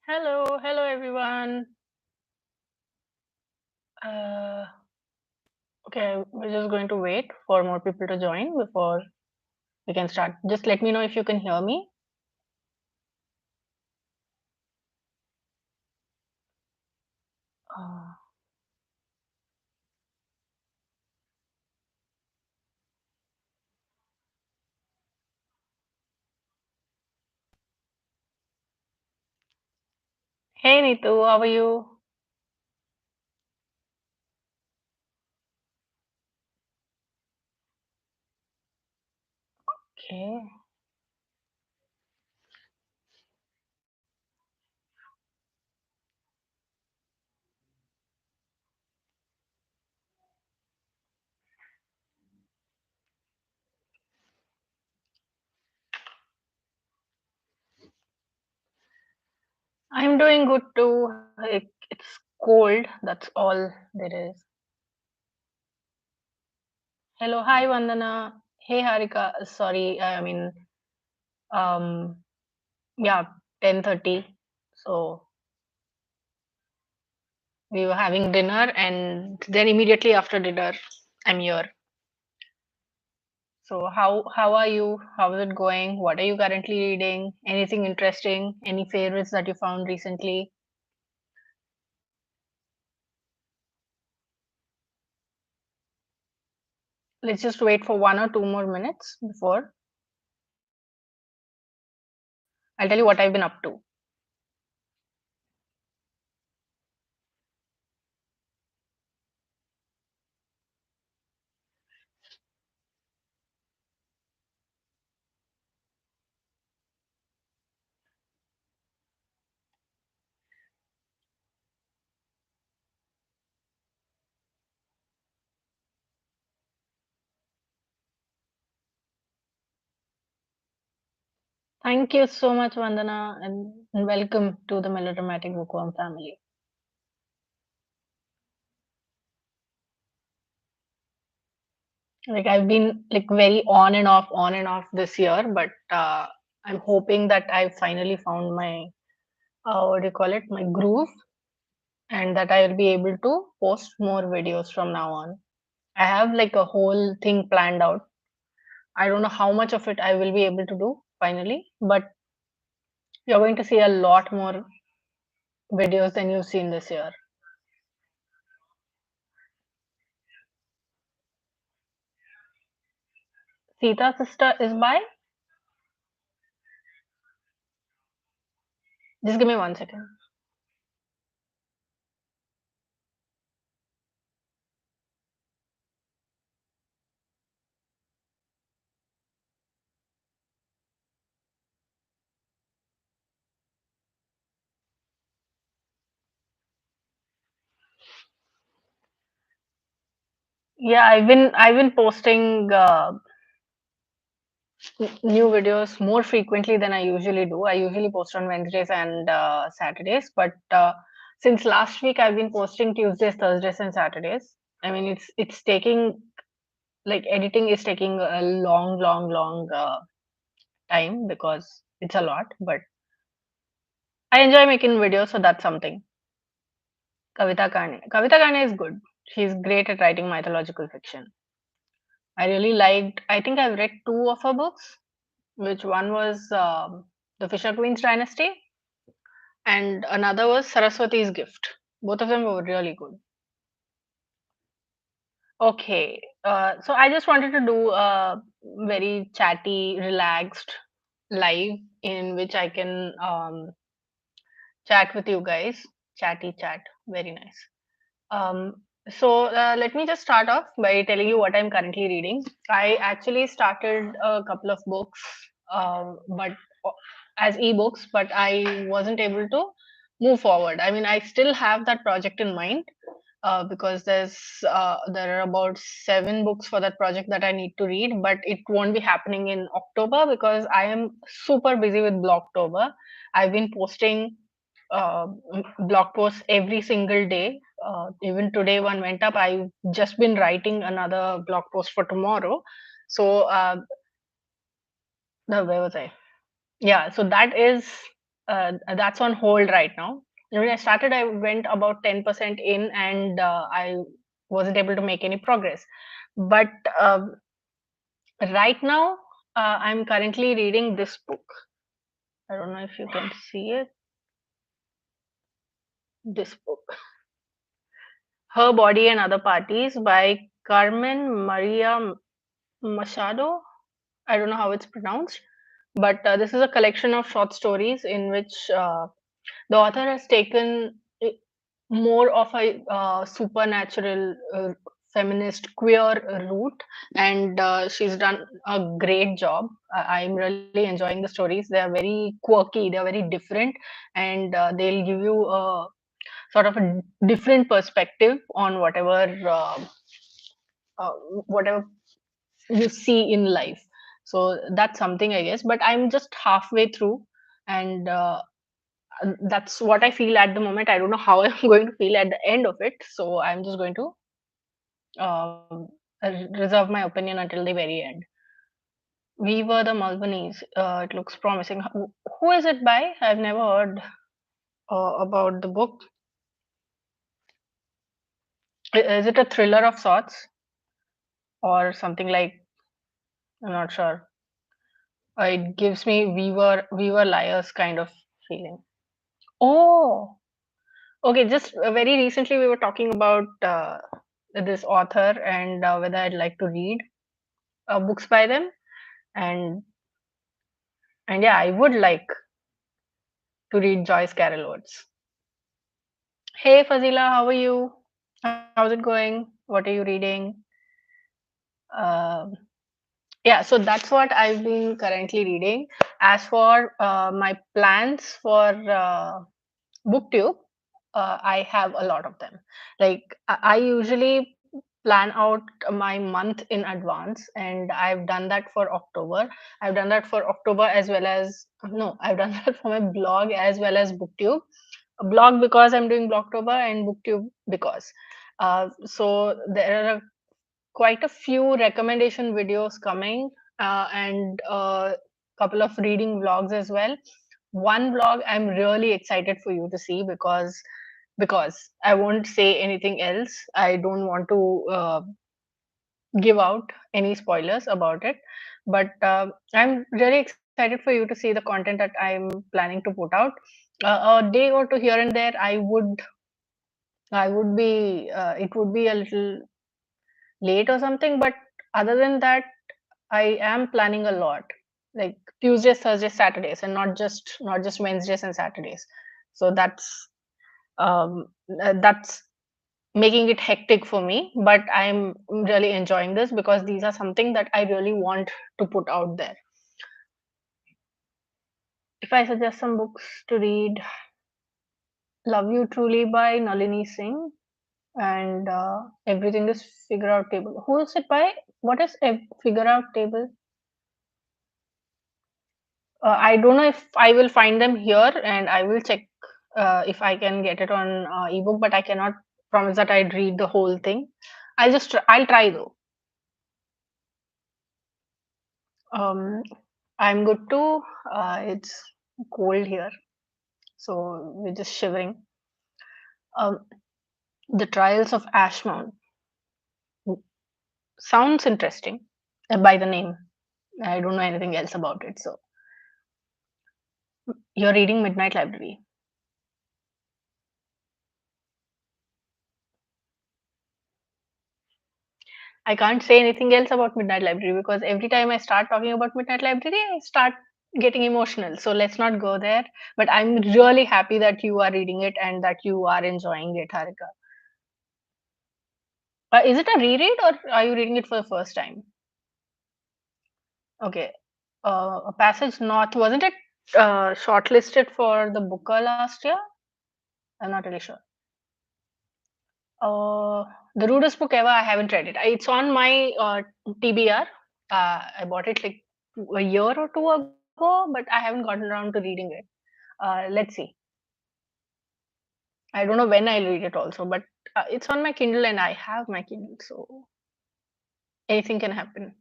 Hello everyone. Uh, okay, we're just going to wait for more people to join before we can start. Just let me know if you can hear me. Uh, hey Neetu, how are you? Okay, I'm doing good too. It's cold. That's all there is. Hello, hi Vandana. Hey Harika. Sorry, um, yeah, 10:30. So we were having dinner, and then immediately after dinner, I'm here. So how are you? How is it going? What are you currently reading? Anything interesting? Any favorites that you found recently? Let's just wait for 1 or 2 more minutes before I'll tell you what I've been up to. Thank you so much, Vandana, and welcome to the Melodramatic Bookworm family. Like I've been like very on and off this year, but I'm hoping that I finally found my what do you call it, my groove, and that I will be able to post more videos from now on. I have like a whole thing planned out. I don't know how much of it I will be able to do finally, but you're going to see a lot more videos than you've seen this year. Sita Sister is by. Just give me 1 second. Yeah, I've been posting new videos more frequently than I usually do. I usually post on Wednesdays and Saturdays, but since last week I've been posting Tuesdays, Thursdays, and Saturdays. I mean, it's taking like editing is taking a long time because it's a lot, but I enjoy making videos, so that's something. Kavita Kane. Kavita Kane is good. She's great at writing mythological fiction. I really liked, I think I've read two of her books, which one was The Fisher Queen's Dynasty, and another was Saraswati's Gift. Both of them were really good. Okay, so I just wanted to do a very chatty, relaxed live in which I can chat with you guys. Chatty chat, very nice. Um, Let me just start off by telling you what I'm currently reading. I actually started a couple of books, but as ebooks, but I wasn't able to move forward. I mean, I still have that project in mind because there are about 7 books for that project that I need to read, but it won't be happening in October because I am super busy with Blocktober. I've been posting blog posts every single day. Even today, one went up. I've just been writing another blog post for tomorrow. So, where was I? Yeah, so that is. That's on hold right now. When I started, I went about 10% in, and I wasn't able to make any progress. But right now, I'm currently reading this book. I don't know if you can see it. This book, Her Body and Other Parties by Carmen Maria Machado. I don't know how it's pronounced, but this is a collection of short stories in which the author has taken more of a supernatural, feminist, queer route, and she's done a great job. I'm really enjoying the stories. They are very quirky, they are very different, and they'll give you a sort of a different perspective on uh, whatever you see in life. So that's something, I guess. But I'm just halfway through, and that's what I feel at the moment. I don't know how I'm going to feel at the end of it. So I'm just going to reserve my opinion until the very end. We Were the Malvanese. It looks promising. Who is it by? I've never heard about the book. Is it a thriller of sorts or something like? I'm not sure. It gives me we were liars kind of feeling. Oh, okay. Just very recently we were talking about this author and whether I'd like to read books by them, and yeah, I would like to read Joyce Carol Oates. Hey Fazila, how are you? How's it going? What are you reading? Um yeah, so that's what I've been currently reading. As for my plans for booktube, I have a lot of them. Like I usually plan out my month in advance, and I've done that for October. I've done that for October as well as no, I've done that for my blog as well as booktube. A blog because I'm doing Blogtober, and booktube because. So there are quite a few recommendation videos coming, and a couple of reading vlogs as well. One vlog I'm really excited for you to see because I won't say anything else. I don't want to give out any spoilers about it. But I'm really excited for you to see the content that I'm planning to put out. A day or two here and there, I would be it would be a little late or something. But other than that, I am planning a lot, like Tuesdays, Thursdays, Saturdays, and not just Wednesdays and Saturdays. So that's making it hectic for me. But I'm really enjoying this because these are something that I really want to put out there. If I suggest some books to read, Love You Truly by Nalini Singh, and Everything is Figure Out Table. Who is it by? What is Figure Out Table? I don't know if I will find them here, and I will check if I can get it on ebook, but I cannot promise that I'd read the whole thing. I'll try though. Um, I'm good too. It's cold here, so we're just shivering. Um, the Trials of Ashmont sounds interesting by the name. I don't know anything else about it. So you're reading Midnight Library. I can't say anything else about Midnight Library because every time I start talking about Midnight Library, I start getting emotional. So let's not go there. But I'm really happy that you are reading it and that you are enjoying it, Harika. Is it a reread or are you reading it for the first time? Okay. A Passage North, wasn't it shortlisted for the Booker last year? I'm not really sure. Uh, the rudest book ever. I haven't read it. It's on my TBR. I bought it like a year or two ago, but I haven't gotten around to reading it. Let's see. I don't know when I'll read it also, but it's on my Kindle and I have my Kindle, so anything can happen.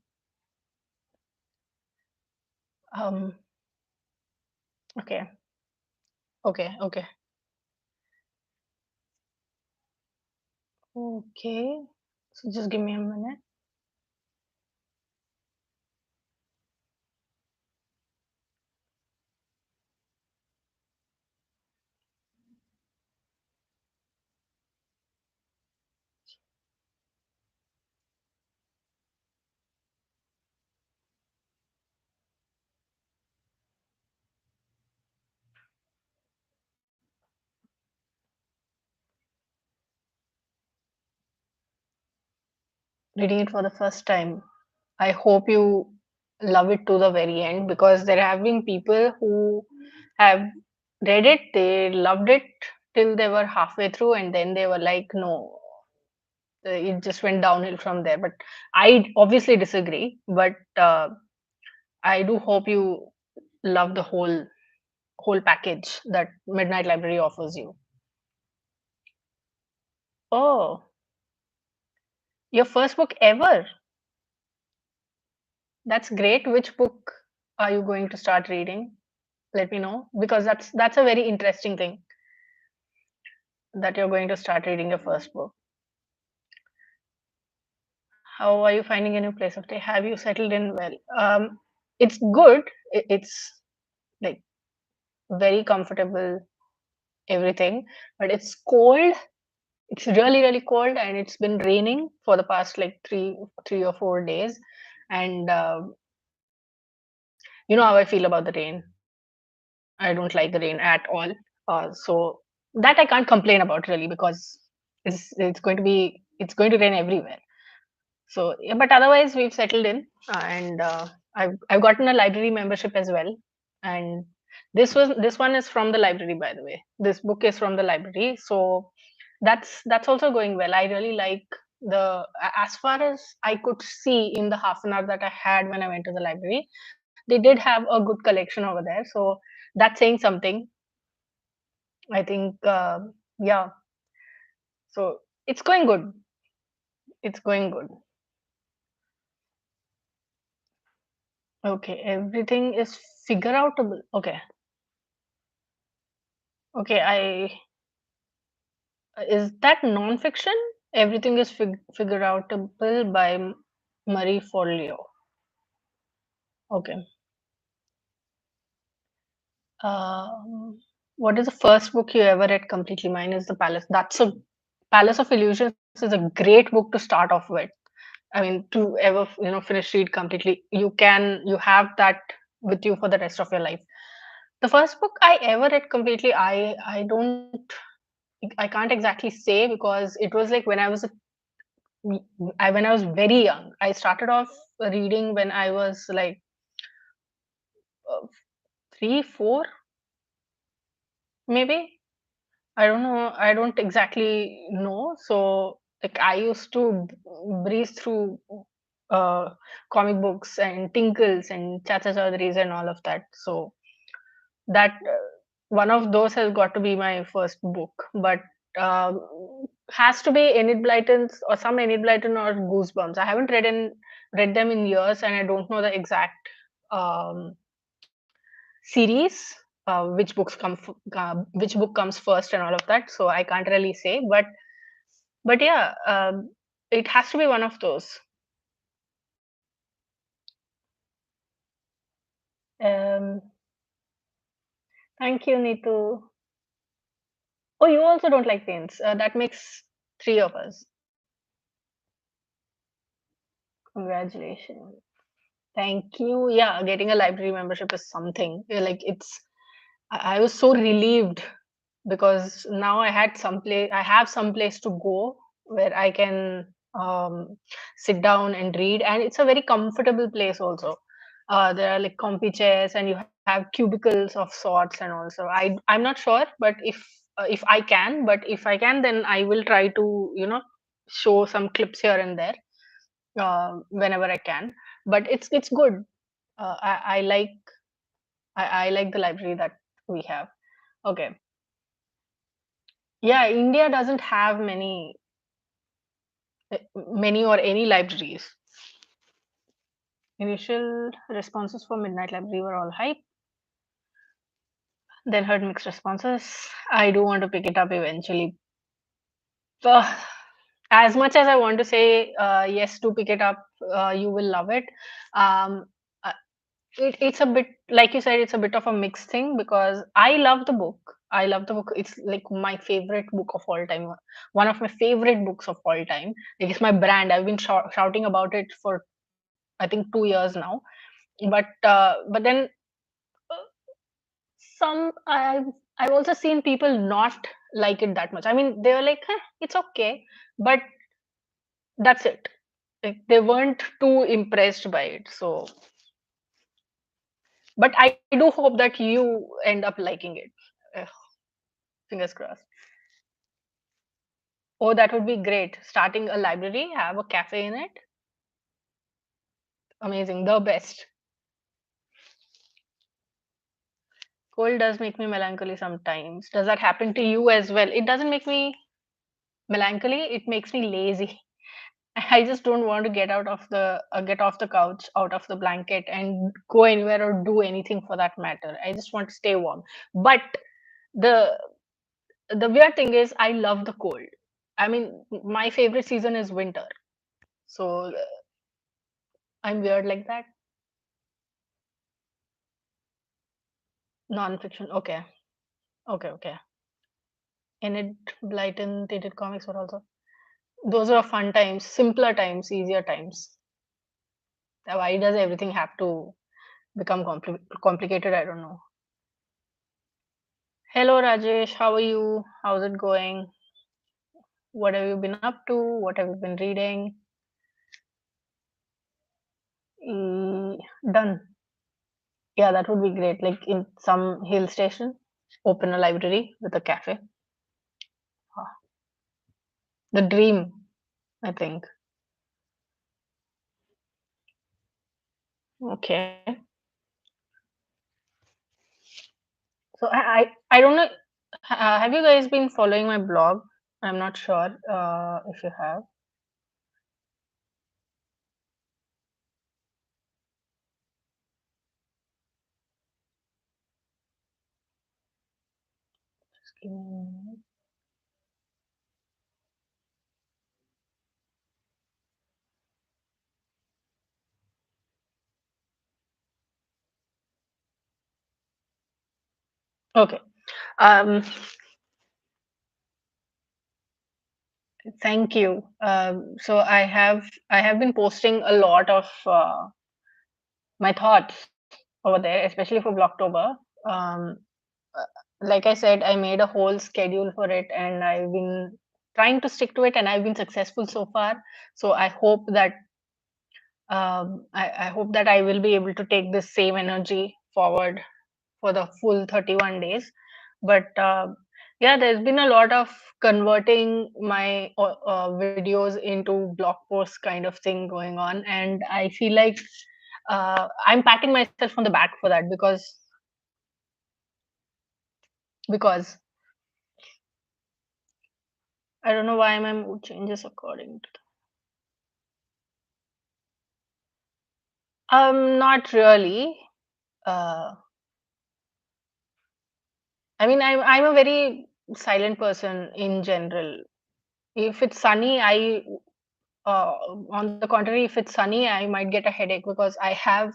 Um, okay. Okay, okay, okay. So just give me a minute. Reading it for the first time. I hope you love it to the very end, because there have been people who have read it, they loved it till they were halfway through, and then they were like, no, it just went downhill from there. But I obviously disagree, but I do hope you love the whole package that Midnight Library offers you. Oh, your first book ever. That's great. Which book are you going to start reading? Let me know, because that's a very interesting thing, that you're going to start reading your first book. How are you finding a new place of stay? Have you settled in well? It's good. It's like very comfortable, everything, but it's cold. It's really really cold, and it's been raining for the past like three or 4 days, and you know how I feel about the rain. I don't like the rain at all. So that I can't complain about really, because it's going to rain everywhere. So, yeah, but otherwise we've settled in, and I've gotten a library membership as well. And this one is from the library, by the way. This book is from the library, so that's also going well. I really like as far as I could see in the half an hour that I had when I went to the library, they did have a good collection over there. So that's saying something. I think, yeah. So it's going good. It's going good. Okay, everything is figure outable. Okay, okay. Is that non-fiction? Everything is figure outable by Marie Forleo. Okay. Um, what is the first book you ever read completely? Mine is The Palace. That's a Palace of Illusions is a great book to start off with. I mean, to ever finish read completely, you have that with you for the rest of your life. The first book I ever read completely, I can't exactly say, because it was like when I was very young. I started off reading when I was like 3, 4, maybe. I don't know. I don't exactly know. So like I used to breeze through uh, comic books and Tinkles and Chacha Chaudharys and all of that. So that one of those has got to be my first book, but um, has to be Enid Blyton's, or some Enid Blyton or Goosebumps. I haven't read them in years, and I don't know the exact um, series, which book comes first and all of that. So I can't really say, but yeah, it has to be one of those. Um, Thank you, Nitu. Oh, you also don't like paints. That makes three of us. Congratulations. Thank you. Yeah, getting a library membership is something. Like I was so relieved, because now I have some place to go where I can sit down and read, and it's a very comfortable place also. There are like comfy chairs, and you have cubicles of sorts, and also I'm not sure, but if I can, then I will try to show some clips here and there whenever I can. But it's good. I like I like the library that we have. Okay. Yeah, India doesn't have many or any libraries. Initial responses for Midnight Library were all hype. Then heard mixed responses. I do want to pick it up eventually. Uh, as much as I want to say yes to pick it up, you will love it. Um, uh, it's a bit like you said. It's a bit of a mixed thing because I love the book. I love the book. It's like my favorite book of all time. One of my favorite books of all time. Like it's my brand. I've been shouting about it for I think 2 years now. But then some I've also seen people not like it that much. I mean, they were like, huh, it's okay, but that's it. Like they weren't too impressed by it. So, but I do hope that you end up liking it. Uh, Fingers crossed. Oh, that would be great. Starting a library, have a cafe in it. Amazing, the best. Cold does make me melancholy sometimes. Does that happen to you as well? It doesn't make me melancholy. It makes me lazy. I just don't want to get off the couch, out of the blanket, and go anywhere or do anything for that matter. I just want to stay warm. But the the weird thing is, I love the cold. I mean, my favorite season is winter. So I'm weird like that. Non-fiction. Okay, okay. Enid Blyton dated comics were also. Those are fun times, simpler times, easier times. Why does everything have to become complicated? I don't know. Hello, Rajesh. How are you? How's it going? What have you been up to? What have you been reading? E- Done. Yeah, that would be great. Like in some hill station, open a library with a cafe. Ah, the dream, I think. Okay. So I don't know. Have you guys been following my blog? I'm not sure if you have. Just give me a minute. Okay. Um, Thank you. So I have been posting a lot of my thoughts over there, especially for Blocktober. Um, uh, like I said, I made a whole schedule for it, and I've been trying to stick to it, and I've been successful so far. So I hope that I will be able to take this same energy forward for the full 31 days. But yeah, there's been a lot of converting my videos into blog posts kind of thing going on, and I feel like I'm patting myself on the back for that because I don't know why my mood changes according to not really. uh I mean, I'm a very silent person in general. If it's sunny, uh, on the contrary, if it's sunny, I might get a headache because I have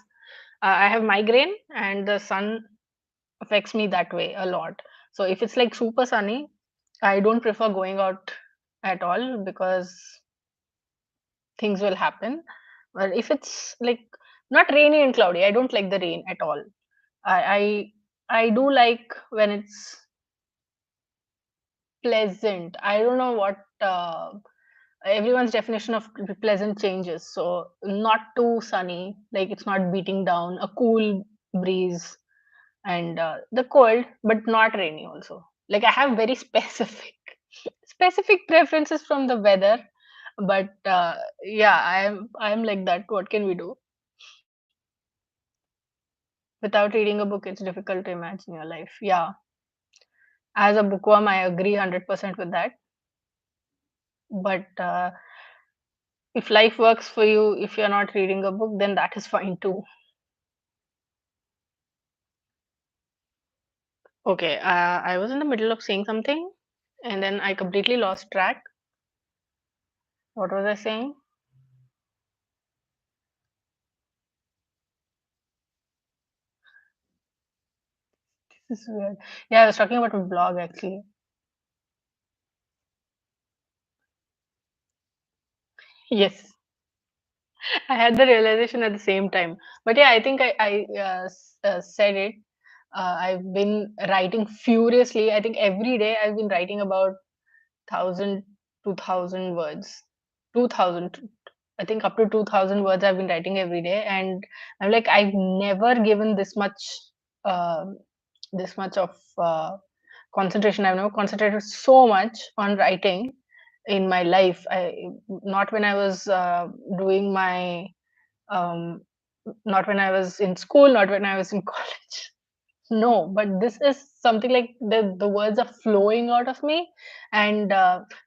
migraine, and the sun affects me that way a lot. So if it's like super sunny, I don't prefer going out at all because things will happen. But if it's like not rainy and cloudy, I don't like the rain at all. I do like when it's pleasant. I don't know what everyone's definition of pleasant changes. So not too sunny, like it's not beating down, a cool breeze, and the cold, but not rainy also. Like I have very specific preferences from the weather, but yeah, I'm like that. What can we do? Without reading a book, it's difficult to imagine your life. Yeah, as a bookworm, I agree 100% with that. But if life works for you, if you're not reading a book, then that is fine too. Okay, I was in the middle of saying something and then I completely lost track. What was I saying? This is weird. Yeah, I was talking about a blog actually. Yes, I had the realization at the same time. But yeah, I think I said it. I've been writing furiously. I think every day I've been writing about 1,000, 2,000 words. 2,000. I think up to 2,000 words I've been writing every day. And I'm like, I've never given um this much of concentration. I've never concentrated so much on writing in my life. Not when I was doing my um, not when I was in school, not when I was in college. No, but this is something like the words are flowing out of me, and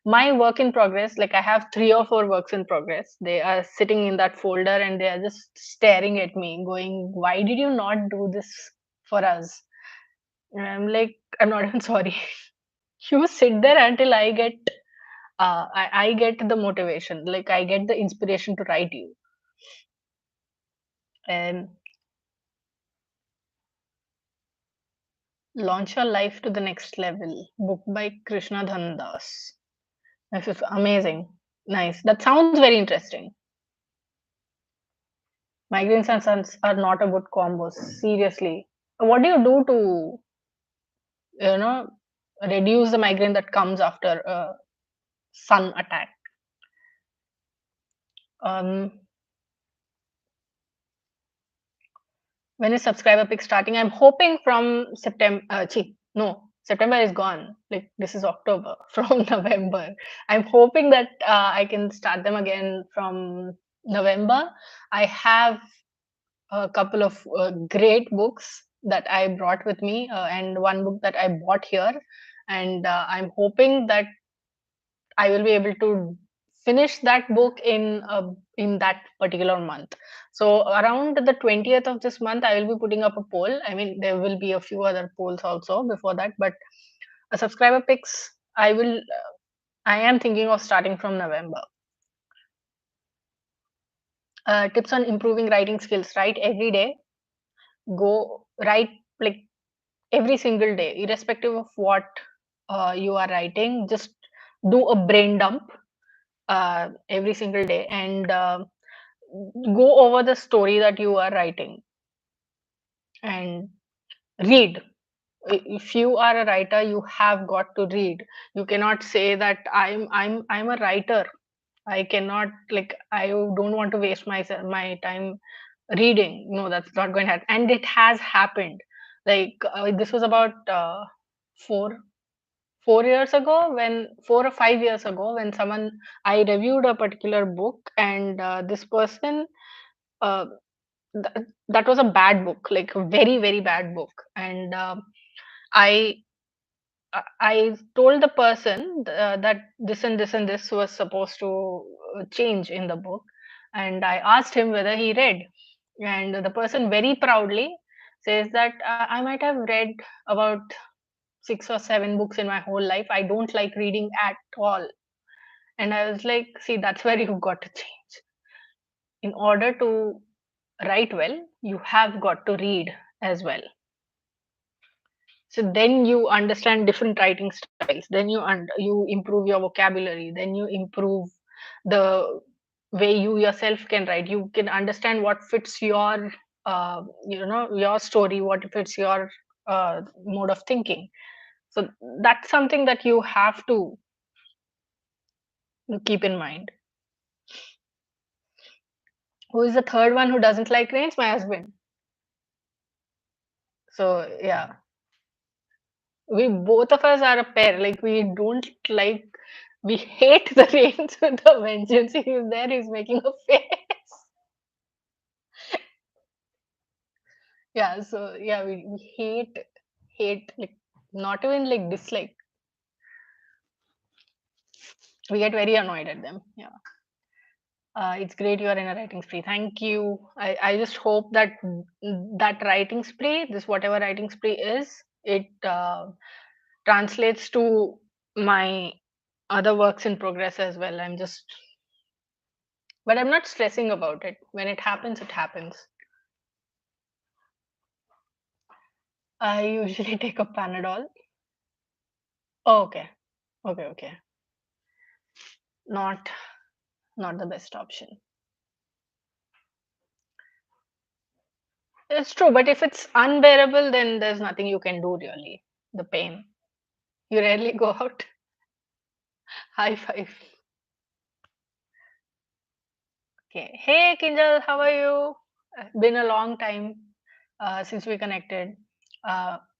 my work in progress. Like I have 3 or 4 works in progress. They are sitting in that folder, and they are just staring at me, going, "Why did you not do this for us?" And I'm like, "I'm not even sorry. You sit there until I get the motivation. Like I get the inspiration to write you." And Launch Your Life to the Next Level, book by Krishna Dhandas. This is amazing. Nice. That sounds very interesting. Migraines and suns are not a good combo. Seriously. What do you do to, you know, reduce the migraine that comes after a sun attack? Um, when is subscriber pick starting? I'm hoping from September. No, September is gone. Like this is October. From November, I'm hoping that I can start them again from November. I have a couple of great books that I brought with me, and one book that I bought here, and I'm hoping that I will be able to finish that book in that particular month. So around the 20th of this month, I will be putting up a poll. I mean, there will be a few other polls also before that, but a subscriber picks. I am thinking of starting from November. Tips on improving writing skills. Write every day. Go write like every single day, irrespective of what you are writing. Just do a brain dump every single day and go over the story that you are writing and read. If you are a writer, you have got to read. You cannot say that I'm a writer. I cannot, like, I don't want to waste my time reading. No, that's not going to happen. And it has happened. Like this was about 4 4 years ago, when 4 or 5 years ago, when someone I reviewed a particular book, and this person, uh, that was a bad book, like a very very bad book, and I I told the person that this and this and this was supposed to change in the book, and I asked him whether he read, and the person very proudly says that I might have read about 6 or 7 books in my whole life. I don't like reading at all. And I was like, see, that's where you've got to change. In order to write well, you have got to read as well. So then you understand different writing styles. Then you improve your vocabulary. Then you improve the way you yourself can write. You can understand what fits your your story, what fits your mode of thinking. So that's something that you have to keep in mind. Who is the third one who doesn't like rains? My husband. So yeah, we both of us are a pair. Like we don't like, we hate the rains with a vengeance. He is there, he's making a face. Yeah, so yeah, we hate, like not even like dislike. We get very annoyed at them. Yeah. It's great you are in a writing spree. Thank you. I just hope that that writing spree, this whatever writing spree is, it translates to my other works in progress as well. But I'm not stressing about it. When it happens, it happens. I usually take a Panadol. Oh, okay. Okay, okay. Not not the best option. It's true, but if it's unbearable, then there's nothing you can do really. The pain. You rarely go out. High five. Okay. Hey, Kinjal, how are you? Been a long time since we connected.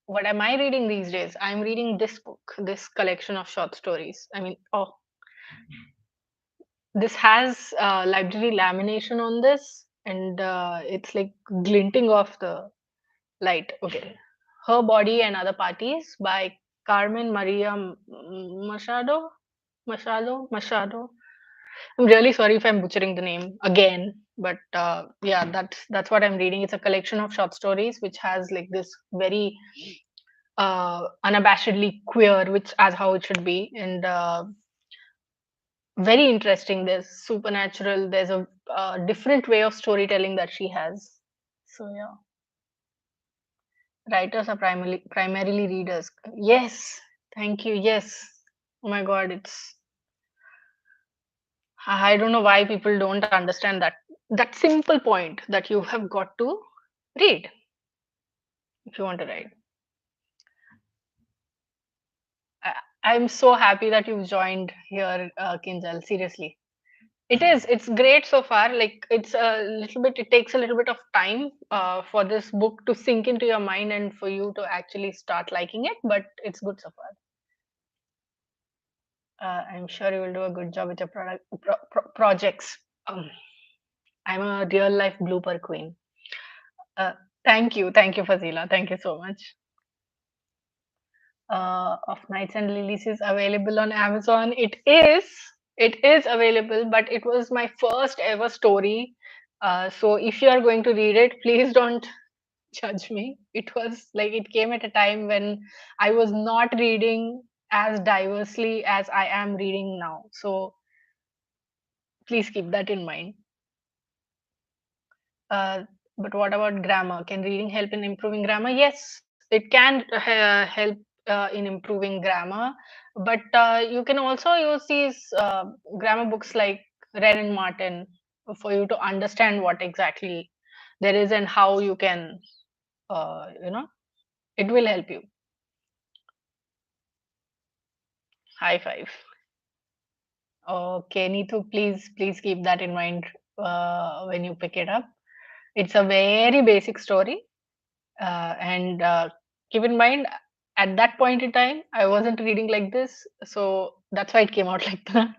What am I reading these days? I'm reading this book, this collection of short stories. This has library lamination on this, and it's like glinting off the light. Okay. Her Body and Other Parties by Carmen Maria Machado. Machado. I'm really sorry if I'm butchering the name again, but yeah, that's what I'm reading. It's a collection of short stories which has like this very unabashedly queer, which as how it should be, and very interesting. There's supernatural. There's a different way of storytelling that she has. So yeah, writers are primarily readers. Yes, thank you. Yes. Oh my God, it's I don't know why people don't understand that simple point that you have got to read if you want to write. I, I'm so happy that you've joined here, Kinjal. Seriously, it is. It's great so far. Like it's a little bit. It takes a little bit of time for this book to sink into your mind and for you to actually start liking it. But it's good so far. I'm sure you will do a good job with your projects. Um, I'm a real life blooper queen. Uh, thank you, Fazila. Thank you so much. Of Nights and Lilies is available on Amazon. It is available, but it was my first ever story. So if you are going to read it, please don't judge me. It was like it came at a time when I was not reading as diversely as I am reading now. So please keep that in mind. Uh, but what about grammar? Can reading help in improving grammar? Yes, it can help in improving grammar. But you can also use these grammar books like Wren and Martin for you to understand what exactly there is and how you can, it will help you. High five. Okay, Neetu, please keep that in mind when you pick it up. It's a very basic story. And keep in mind, at that point in time, I wasn't reading like this, so that's why it came out like that.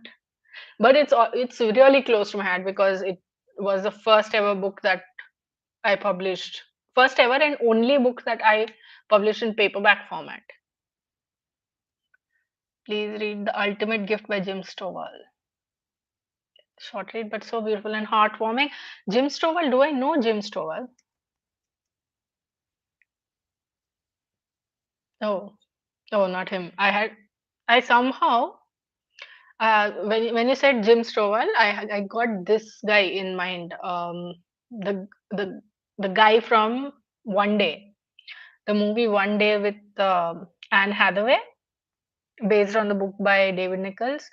But it's really close to my heart because it was the first ever book that I published, first ever and only book that I published in paperback format. Please read The Ultimate Gift by Jim Stovall. Short read, but so beautiful and heartwarming. Jim Stovall, do I know Jim Stovall? Oh, oh, not him. I somehow when you said Jim Stovall, I got this guy in mind. The the the guy from One Day, the movie One Day with Anne Hathaway, based on the book by David Nichols.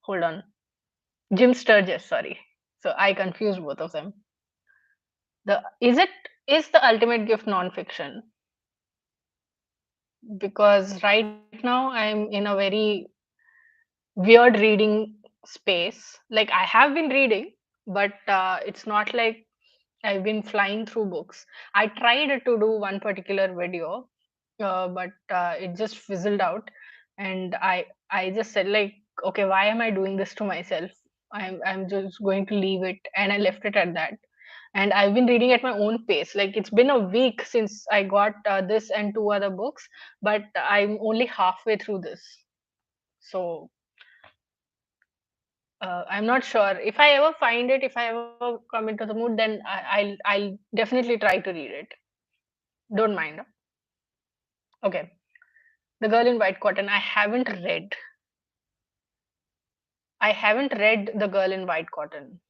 Hold on, Jim Sturgis. Sorry, so I confused both of them. The is the Ultimate Gift nonfiction because right now I'm in a very weird reading space. Like I have been reading, but it's not like I've been flying through books. I tried to do one particular video, but it just fizzled out, and I just said like, okay, why am I doing this to myself? I'm just going to leave it, and I left it at that. And I've been reading at my own pace. Like it's been a week since I got this and two other books, but I'm only halfway through this. So I'm not sure if I ever find it. If I ever come into the mood, then I'll definitely try to read it. Don't mind. Okay. The Girl in White Cotton. I haven't read The Girl in White Cotton.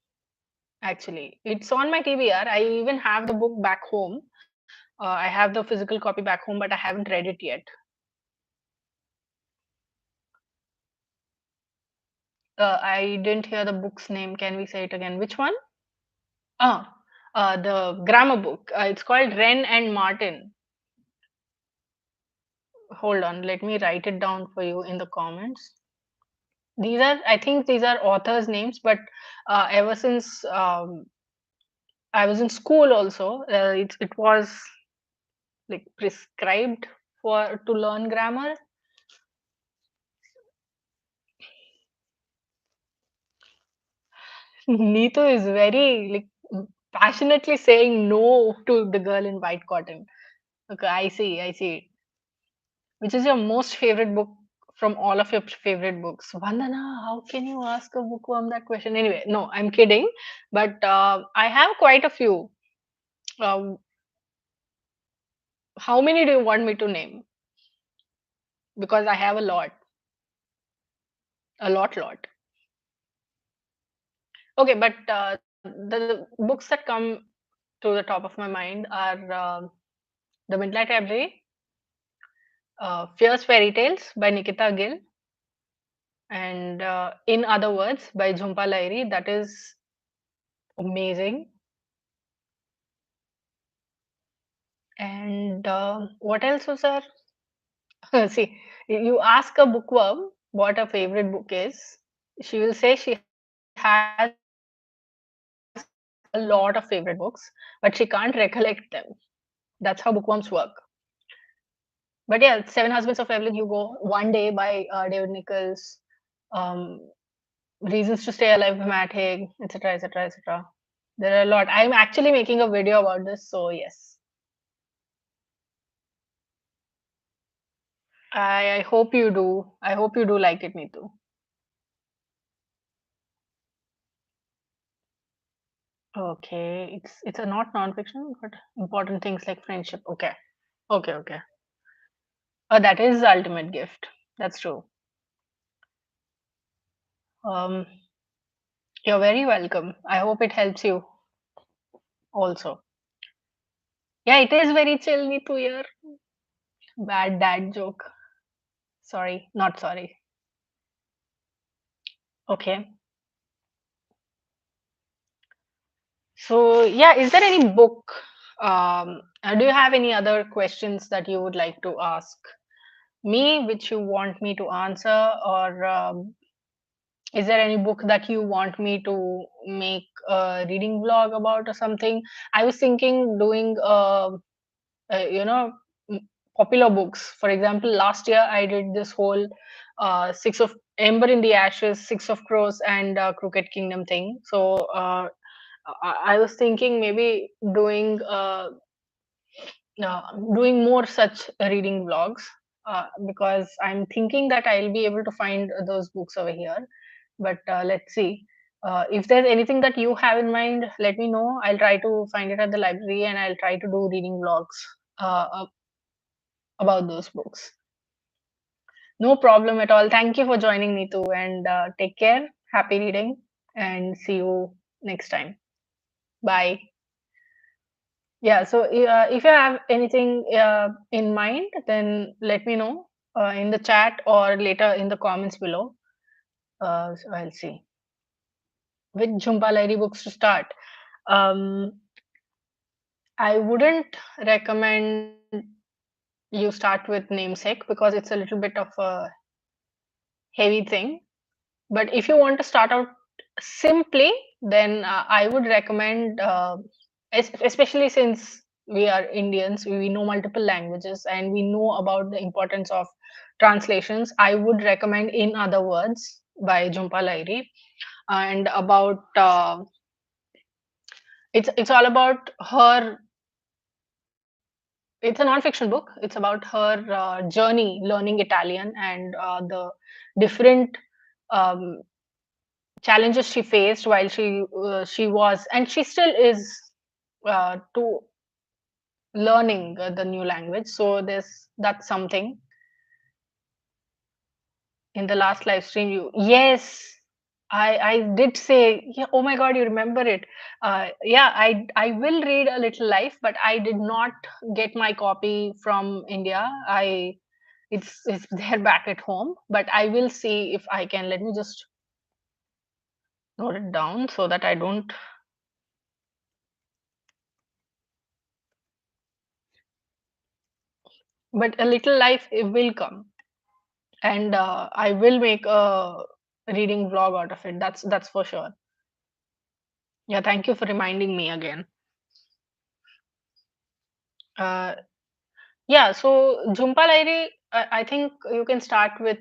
Actually, it's on my TBR. I even have the book back home. I have the physical copy back home, but I haven't read it yet. I didn't hear the book's name. Can we say it again? Which one? Ah, the grammar book. It's called Wren and Martin. Hold on, let me write it down for you in the comments. I think these are authors' names, but ever since I was in school also, it was like prescribed for to learn grammar. Neetu is very like passionately saying no to the Girl in White Cotton. Okay, I see. Which is your most favorite book from all of your favorite books? Vandana, how can you ask a bookworm that question? Anyway, no, I'm kidding. But I have quite a few. Uh, how many do you want me to name? Because I have a lot, lot. Okay, but the books that come to the top of my mind are The Midnight Library, Fierce Fairy Tales by Nikita Gill, and In Other Words by Jhumpa Lahiri. That is amazing. And what else was there? See, you ask a bookworm what her favorite book is, she will say she has a lot of favorite books, but she can't recollect them. That's how bookworms work. But yeah, Seven Husbands of Evelyn Hugo, One Day by David Nichols, um, Reasons to Stay Alive by Matt Haig, etc., etc., etc. There are a lot. I'm actually making a video about this, so yes. I hope you do. I hope you do like it, Neetu. Okay, it's a not non-fiction, but important things like friendship. Okay, okay. Oh, that is the ultimate gift. That's true. Um, you're very welcome. I hope it helps you also. Yeah, it is very chill, Neetu here. Bad dad joke. Sorry, not sorry. Okay. So yeah, is there any book? Do you have any other questions that you would like to ask me, which you want me to answer, or is there any book that you want me to make a reading vlog about or something? I was thinking doing, you know, m- popular books. For example, last year I did this whole Six of Ember in the Ashes, Six of Crows, and Crooked Kingdom thing. So I was thinking maybe uh, doing more such reading vlogs because I'm thinking that I'll be able to find those books over here. But let's see. If there's anything that you have in mind, let me know. I'll try to find it at the library and I'll try to do reading vlogs about those books. No problem at all. Thank you for joining me too. And take care. Happy reading. And see you next time. Bye. Yeah, so if you have anything in mind, then let me know in the chat or later in the comments below. So I'll see which Jhumpa Lahiri books to start. Um, I wouldn't recommend you start with Namesake because it's a little bit of a heavy thing. But if you want to start out simply, then I would recommend, especially since we are Indians, we know multiple languages and we know about the importance of translations. I would recommend In Other Words by Jhumpa Lahiri, and about it's all about her. It's a non-fiction book. It's about her journey learning Italian and the different um, challenges she faced while she was and she still is to learning the new language. So that's something. In the last live stream, you, yes, I did say, yeah, oh my god, you remember it. Yeah, I will read A Little Life, but I did not get my copy from India. I It's there back at home, but I will see if I can. Let me just note it down so that I don't. But A Little Life, it will come, and I will make a reading vlog out of it. That's for sure. Yeah, thank you for reminding me again. Uh, Yeah, so Jhumpa Lahiri, I think you can start with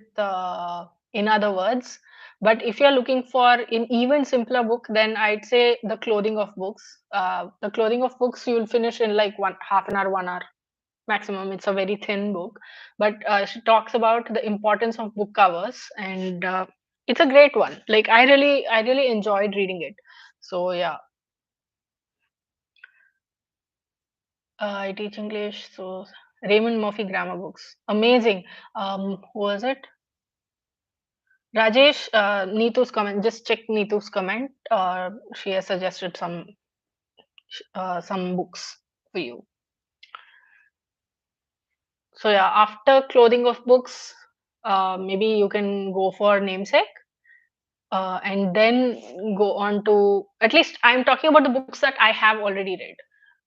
In Other Words. But if you're looking for an even simpler book, then I'd say The Clothing of Books. The Clothing of Books you'll finish in like one half an hour, 1 hour maximum. It's a very thin book, but she talks about the importance of book covers, and it's a great one. Like I really enjoyed reading it. So yeah, I teach English. So Raymond Murphy grammar books, amazing. Who was it? Rajesh, Neetu's comment. Just check Neetu's comment. She has suggested some books for you. So yeah, after clothing of books, maybe you can go for namesake, and then go on to, at least I'm talking about the books that I have already read,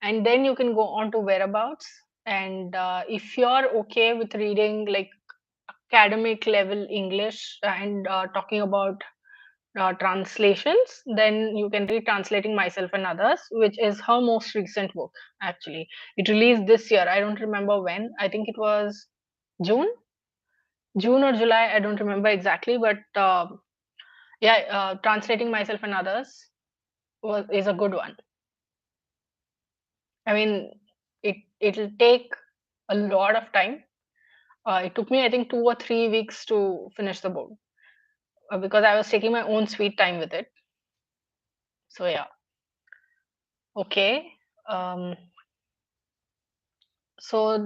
and then you can go on to whereabouts. And if you're okay with reading like academic level English and talking about translations, then you can read Translating Myself and Others, which is her most recent book, actually. It released this year. I don't remember when. I think it was June, June or July. I don't remember exactly, but yeah, Translating Myself and Others is a good one. I mean, it'll take a lot of time. It took me, I think, 2 or 3 weeks to finish the book because I was taking my own sweet time with it. So yeah, okay. Um, so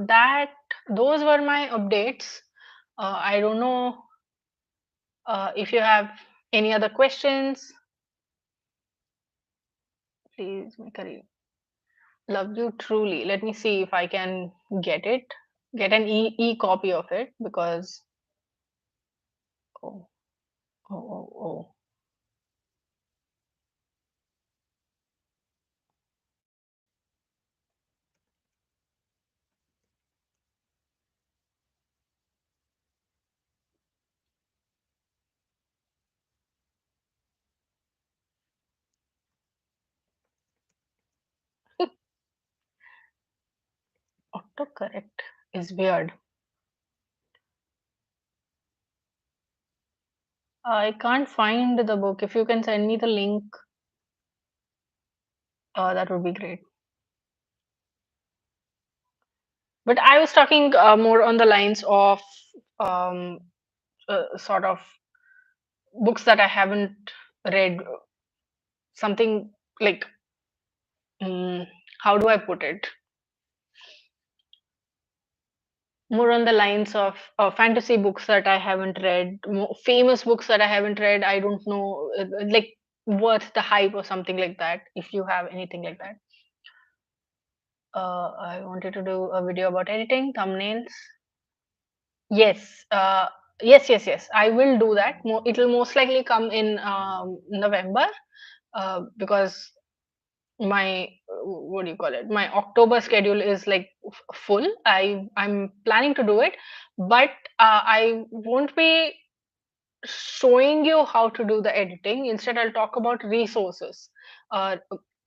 those were my updates. I don't know if you have any other questions. Please, my career. Love you truly. Let me see if I can get it. Get an e copy of it because oh oh. Autocorrect is weird. I can't find the book. If you can send me the link, that would be great. But I was talking more on the lines of um, sort of books that I haven't read. Something like, mm, how do I put it? More on the lines of fantasy books that I haven't read, famous books that I haven't read. I don't know, like worth the hype or something like that. If you have anything like that. I wanted to do a video about editing thumbnails. Yes, yes. I will do that. It'll most likely come in November because my what do you call it? My October schedule is like full. I'm planning to do it, but I won't be showing you how to do the editing. Instead, I'll talk about resources. Uh,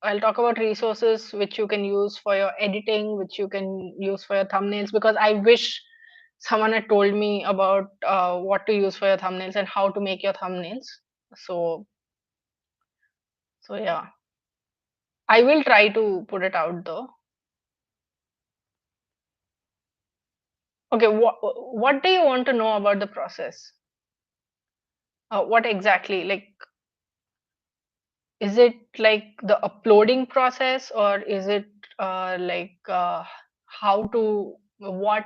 I'll talk about resources which you can use for your editing, which you can use for your thumbnails, because I wish someone had told me about what to use for your thumbnails and how to make your thumbnails. So, so yeah, I will try to put it out though. Okay, what do you want to know about the process? What exactly? Like, is it like the uploading process, or is it like how to, what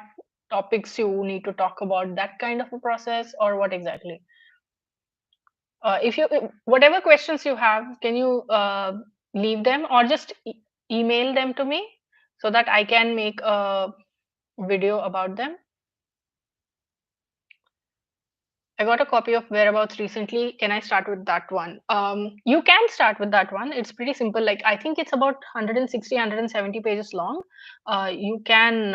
topics you need to talk about, that kind of a process, or what exactly? If you, whatever questions you have, can you leave them or just email them to me so that I can make a video about them? I got a copy of Whereabouts recently. Can I start with that one? You can start with that one. It's pretty simple. Like, I think it's about 160, 170 pages long. You can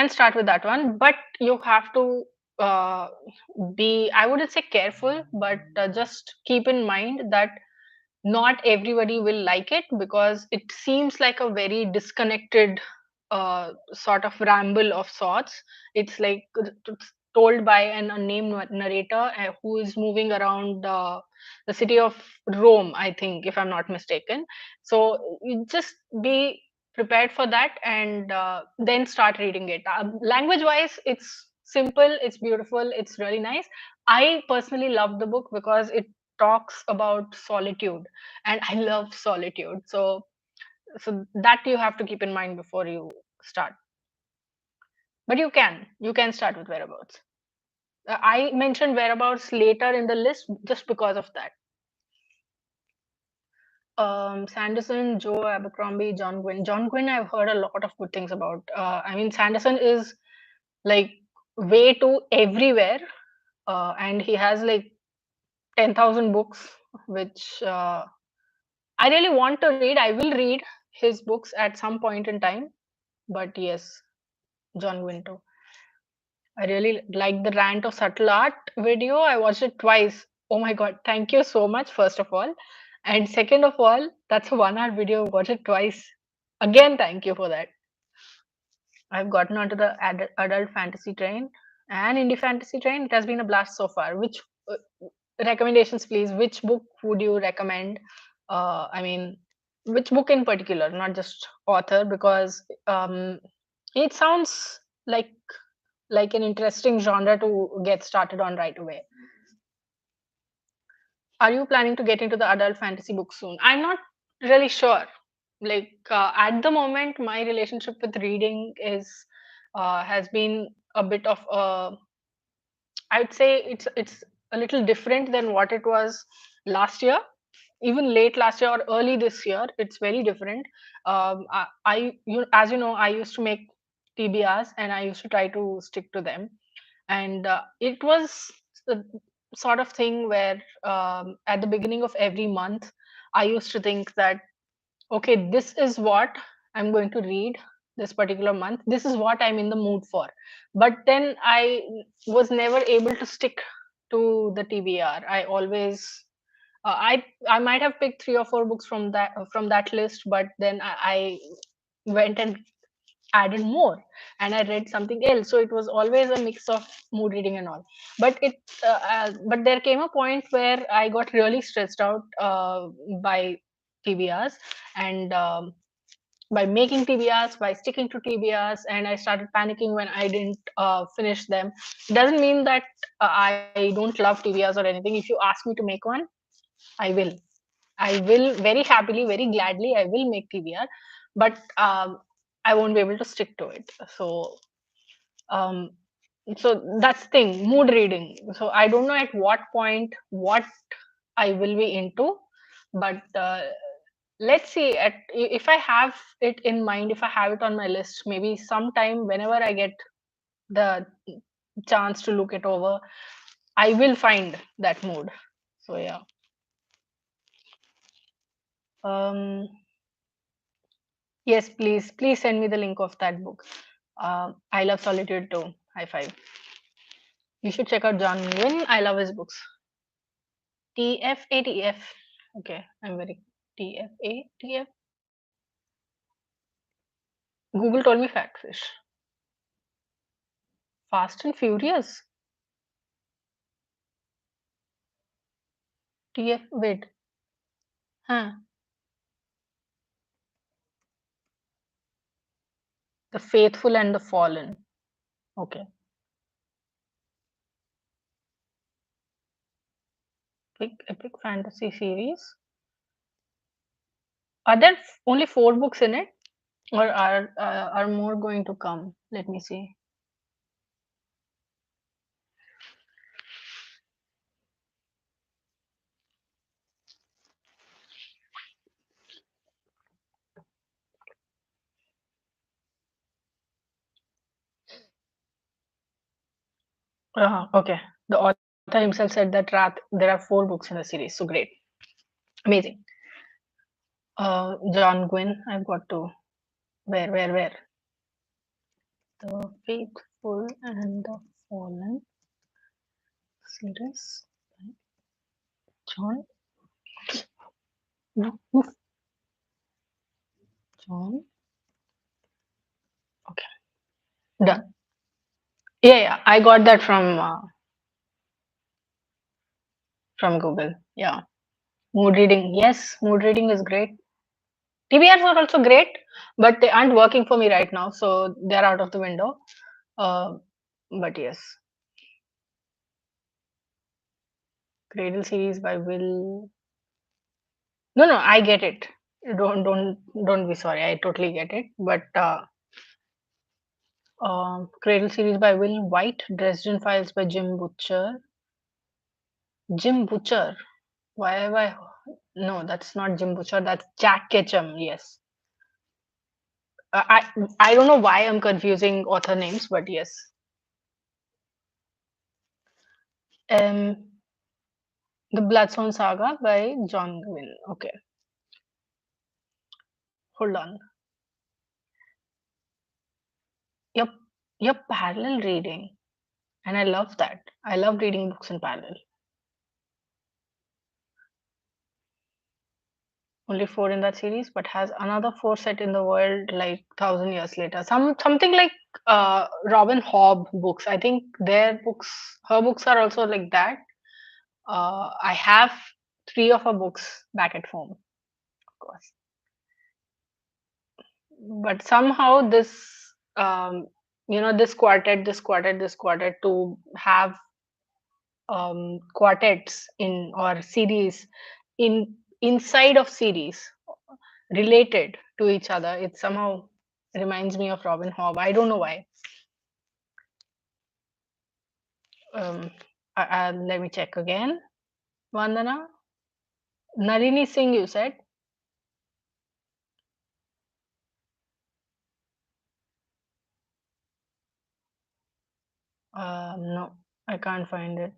start with that one, but you have to uh, be, I wouldn't say careful, but just keep in mind that not everybody will like it because it seems like a very disconnected sort of ramble of sorts. It's like it's told by an unnamed narrator who is moving around the city of Rome, I think, if I'm not mistaken. So you just be prepared for that and then start reading it. Language wise, it's simple, it's beautiful, it's really nice. I personally love the book because it talks about solitude, and I love solitude. So that you have to keep in mind before you start. But you can start with Whereabouts. I mentioned Whereabouts later in the list just because of that. Sanderson, Joe Abercrombie, John Gwynne. John Gwynne, I've heard a lot of good things about. I mean, Sanderson is like way too everywhere, and he has like 10,000 books, which I really want to read. I will read his books at some point in time. But yes, John Winter. I really like the Rant of Subtle Art video. I watched it twice. Oh my god, thank you so much, first of all. And second of all, that's a 1 hour video. Watch it twice. Again, thank you for that. I've gotten onto the adult fantasy train and indie fantasy train. It has been a blast so far. Which recommendations, please? Which book would you recommend? I mean, which book in particular, not just author, because it sounds like an interesting genre to get started on right away. Are you planning to get into the adult fantasy book soon? I'm not really sure. Like at the moment, my relationship with reading is has been a bit of a, I'd say it's a little different than what it was last year, even late last year or early this year. It's very different. As you know, I used to make TBRs and I used to try to stick to them, and it was the sort of thing where at the beginning of every month, I used to think that okay, this is what I'm going to read this particular month. This is what I'm in the mood for. But then I was never able to stick to the TBR. I always I might have picked 3 or 4 books from that list, but then I went and added more, and I read something else. So it was always a mix of mood reading and all. But there came a point where I got really stressed out by TBRs, and by making TBRs, by sticking to TBRs, and I started panicking when I didn't finish them. It doesn't mean that I don't love TBRs or anything. If you ask me to make one, I will. I will very happily, very gladly, I will make TBR, but I won't be able to stick to it. Um, so that's the thing, mood reading. So I don't know at what point what I will be into, but let's see. If I have it in mind, if I have it on my list, maybe sometime whenever I get the chance to look it over, I will find that mood. So yeah. Um, yes, please send me the link of that book. I love solitude too. High five. You should check out John Wynne. I love his books. TFATF. Okay, I'm very TFATF. Google told me fatfish. Fast and Furious. TF. Wait. Huh. The Faithful and the Fallen. Okay. Epic fantasy series. Are there only four books in it, or are more going to come? Let me see. Okay. The author himself said that there are four books in the series. So great, amazing. John Gwynn. I've got to where? The Faithful and the Fallen series. John. No, move. John. Okay. Done. Yeah. I got that from Google. Yeah. Mood reading. Yes, mood reading is great. TBRs are also great, but they aren't working for me right now, so they're out of the window. Uh, but yes, Cradle series by Will. No, I get it. Don't be sorry. I totally get it. But Cradle series by Will White, Dresden Files by Jim Butcher. Jim Butcher. Why have I? No, that's not Jim Butcher. That's Jack Ketchum. Yes. I don't know why I'm confusing author names, but yes. Um, The Bloodstone Saga by John Gwynn. Okay, hold on. Yep, yep, parallel reading. And I love that. I love reading books in parallel. Only four in that series, but has another four set in the world like 1,000 years later. Something like Robin Hobb books. I think her books are also like that. I have three of her books back at home, of course. But somehow um, this quartet to have quartets in or series in inside of series related to each other, it somehow reminds me of Robin Hobb. I don't know why. um Let me check again. Vandana. Nalini Singh, you said. No, I can't find it.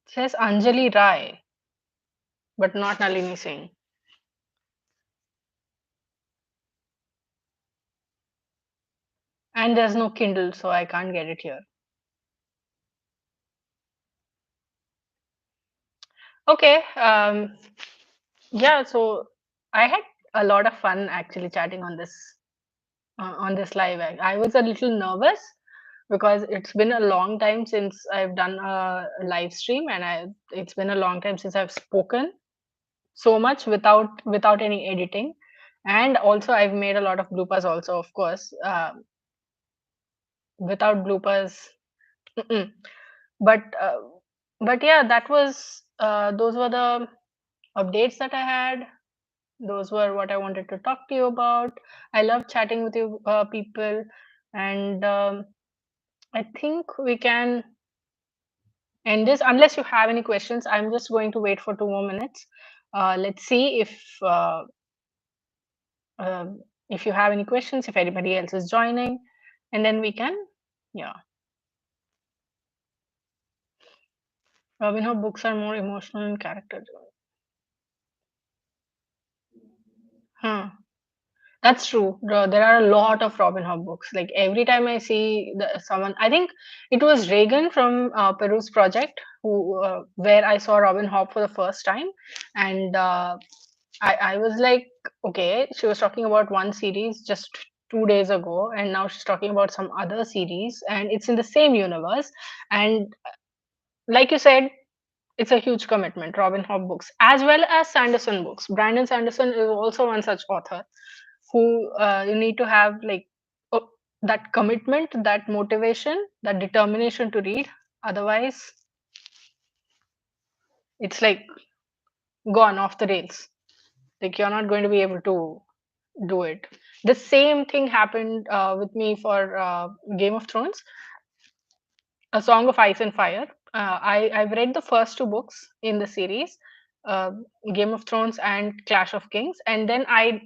It says Anjali Rai, but not Nalini Singh. And there's no Kindle, so I can't get it here. Okay. Yeah, so I had a lot of fun actually chatting on this live. I was a little nervous because it's been a long time since I've done a live stream, and it's been a long time since I've spoken so much without any editing. And also I've made a lot of bloopers also, of course. Without bloopers. Mm-mm. But yeah, that was those were the updates that I had. Those were what I wanted to talk to you about. I love chatting with you people, and I think we can end this unless you have any questions. I'm just going to wait for 2 more minutes. Let's see if you have any questions, if anybody else is joining, and then we can, yeah. Robin Hood books are more emotional and character driven. Huh. That's true. There are a lot of Robin Hood books. Like every time I see someone, I think it was Reagan from Peru's project who where I saw Robin Hood for the first time, and I was like, okay, she was talking about one series just 2 days ago, and now she's talking about some other series, and it's in the same universe. And like you said, it's a huge commitment. Robin Hood books, as well as Sanderson books. Brandon Sanderson is also one such author who you need to have like. Oh, that commitment, that motivation, that determination to read. Otherwise, it's like gone off the rails. Like you're not going to be able to do it. The same thing happened with me for Game of Thrones, A Song of Ice and Fire. I've read the first two books in the series, uh, Game of Thrones and Clash of Kings, and then I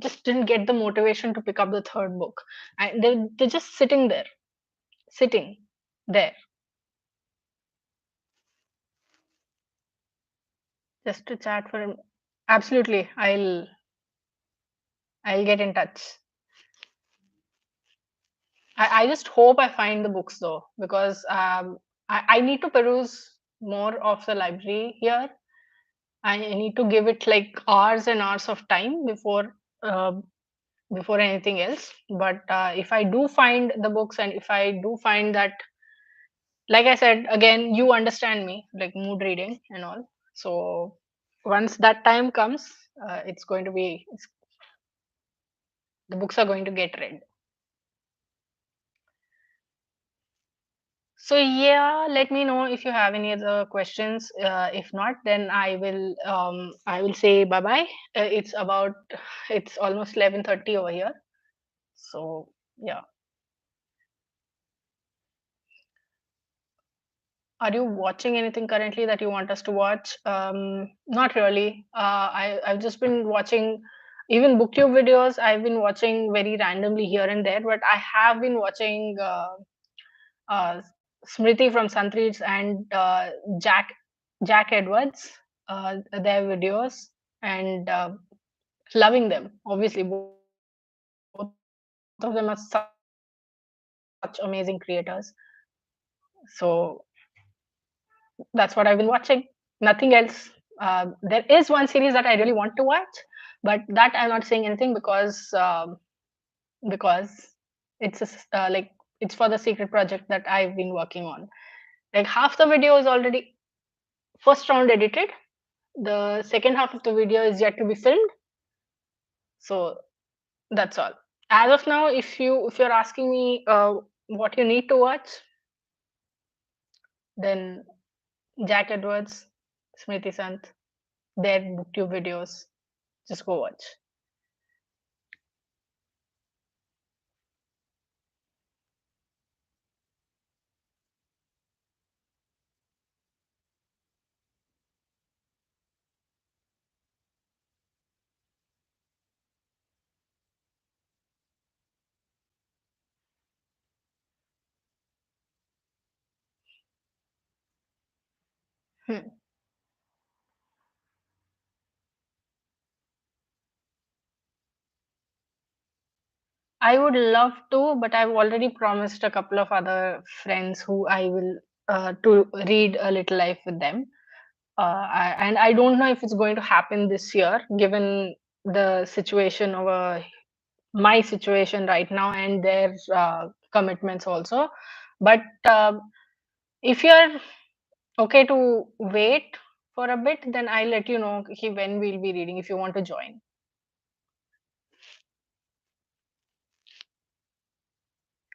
just didn't get the motivation to pick up the third book. And they're just sitting there, just to chat for. Absolutely, I'll get in touch. I just hope I find the books though, because I need to peruse more of the library here. I need to give it like hours and hours of time uh, before anything else. But if I do find the books, and if I do find that, like I said again, you understand me, like mood reading and all. So once that time comes, the books are going to get read. So yeah, let me know if you have any other questions. If not, then I will say bye bye. It's almost 11:30 over here. So yeah, are you watching anything currently that you want us to watch? Not really. I've just been watching even booktube videos. I've been watching very randomly here and there, but I have been watching uh, Smriti from Santreeds and Jack Edwards, their videos, and loving them. Obviously, both of them are such amazing creators. So that's what I've been watching. Nothing else. There is one series that I really want to watch, but that I'm not saying anything because like it's for the secret project that I've been working on. Like half the video is already first round edited. The second half of the video is yet to be filmed. So that's all. As of now, if you're asking me what you need to watch, then Jack Edwards, Smriti Sant, their booktube videos. Just go watch. Hmm. I would love to, but I've already promised a couple of other friends who I will to read A Little Life with them. And I don't know if it's going to happen this year, given the situation of my situation right now and their commitments also. But if you're okay to wait for a bit, then I'll let you know when we'll be reading if you want to join.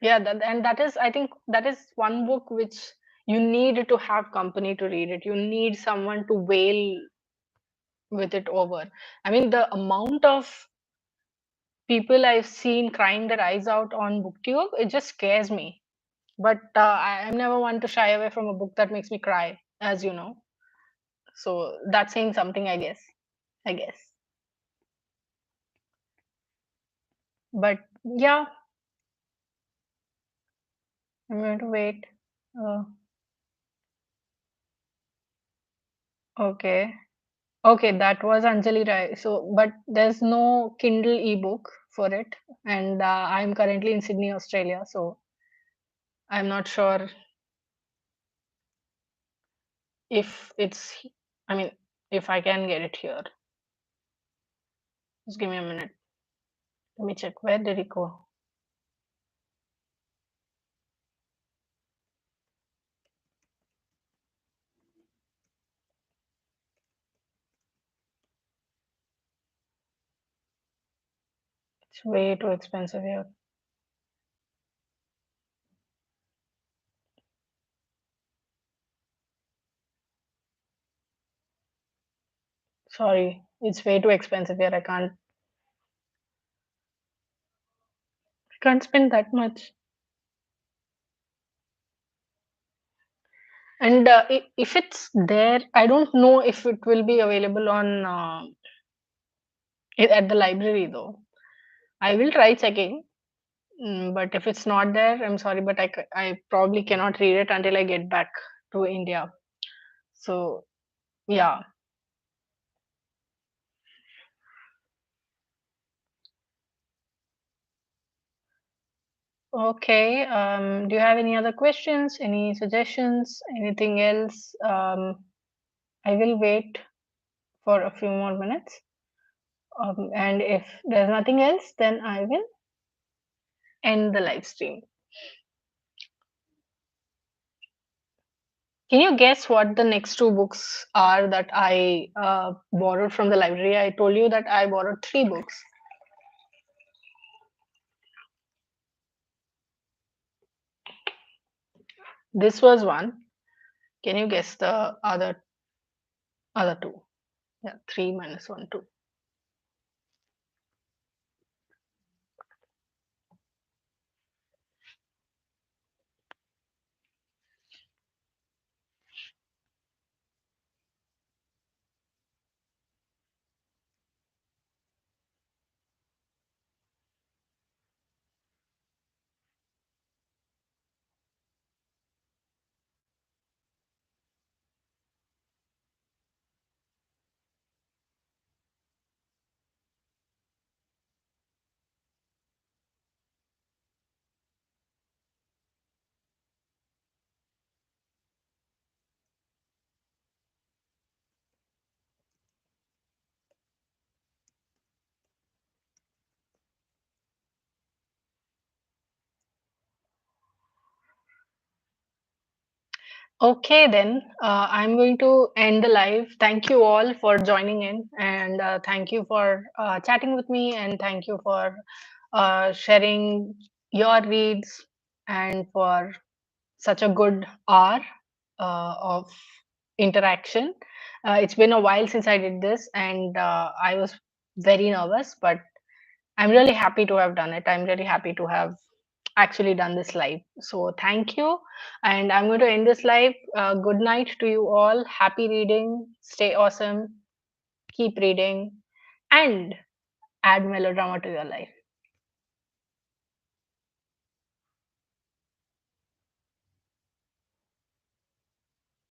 Yeah, and that is, I think, that is one book which you need to have company to read it. You need someone to wail with it over. I mean, the amount of people I've seen crying their eyes out on BookTube, it just scares me. But I'm never one to shy away from a book that makes me cry, as you know. So that's saying something, I guess. I guess. But yeah, I'm going to wait. Uh, okay. Okay, that was Anjali Rai. So, but there's no Kindle ebook for it, and I'm currently in Sydney, Australia. So I'm not sure if it's. I mean, if I can get it here. Just give me a minute. Let me check. Where did it go? It's way too expensive here. Sorry, it's way too expensive here. I can't spend that much. And if it's there, I don't know if it will be available on at the library though. I will try checking. But if it's not there, I'm sorry, but I probably cannot read it until I get back to India. So yeah. Okay. Do you have any other questions? Any suggestions? Anything else? I will wait for a few more minutes. And if there's nothing else, then I will end the live stream. Can you guess what the next two books are that I borrowed from the library? I told you that I borrowed three books. This was one. Can you guess the other two? Yeah, three minus one, two. Okay, then I'm going to end the live. Thank you all for joining in, and thank you for chatting with me, and thank you for sharing your reads, and for such a good hour of interaction. It's been a while since I did this, and I was very nervous, but I'm really happy to have done it. I'm really happy to have actually done this live. So thank you. And I'm going to end this live. Good night to you all. Happy reading. Stay awesome. Keep reading. And add melodrama to your life.